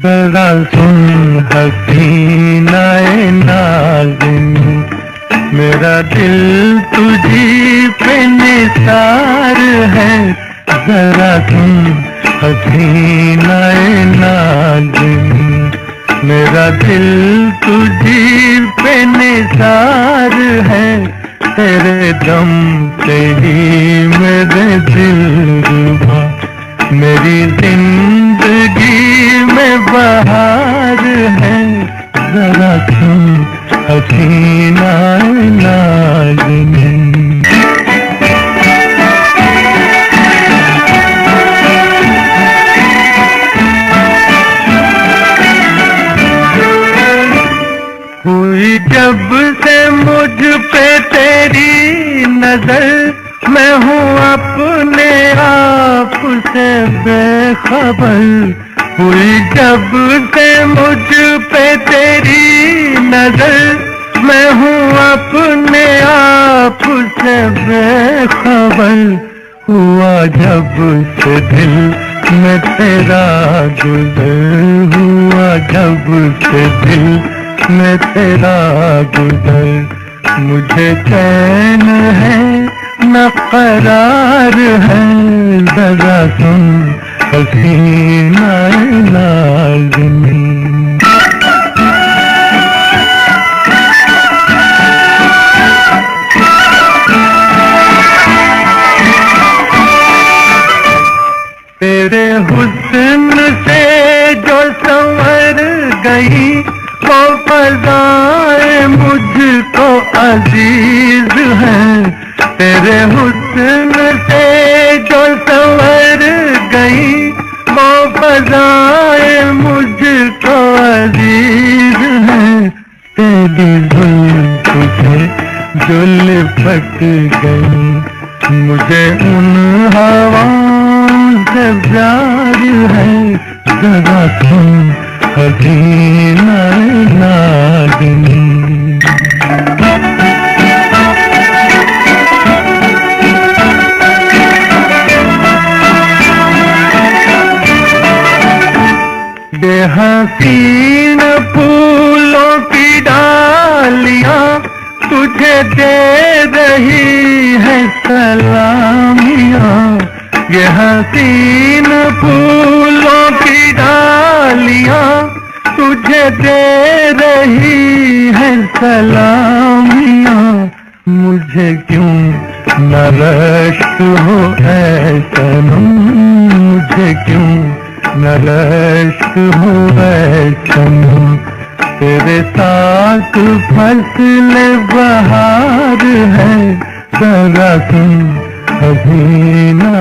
जरा सुन हसीनाए नाज़िनी, मेरा दिल तुझी पे निसार है। जरा सुन हसीनाए नाज़िनी, मेरा दिल तुझी पे निसार है। तेरे दम से ही मेरे दिलरुबा, मेरी जिंदगी में बहार है। जरा सुन हसीना नाज़िनी। हुई जब से मुझ पे तेरी नजर, मैं हूँ अपने आप से बेखबर। हुई जब से मुझ पे तेरी नजर, मैं हूँ अपने आप से बेखबर। हुआ जब से दिल में तेरा गुजर, हुआ जब से दिल में तेरा गुजर। मुझे चैन है न करार है। जरा सुन हसीना नाज़िनी। तेरे हुस्न से जो संवर गई, वो फ़ज़ाएं मुझको अजीज हैं। तेरे हुस्न से जो संवर गई, वो फ़ज़ाएं मुझको अजीज हैं। तेरी जुल्फ़ से जो लिपट गई, मुझे उन हवाओं से प्यार है। जरा सुन हसीना नाज़िनी। ये हसीन फूलों की डालियां तुझे दे रही है सलामियां। ये हसीन फूलों की डालियां तुझे दे रही है सलामियां। मुझे क्यों न रश्क हो ऐ सनम, मुझे क्यों न रश्क हो ऐ सनम। तेरे साथ फसल बहार है। जरा सुन हसीना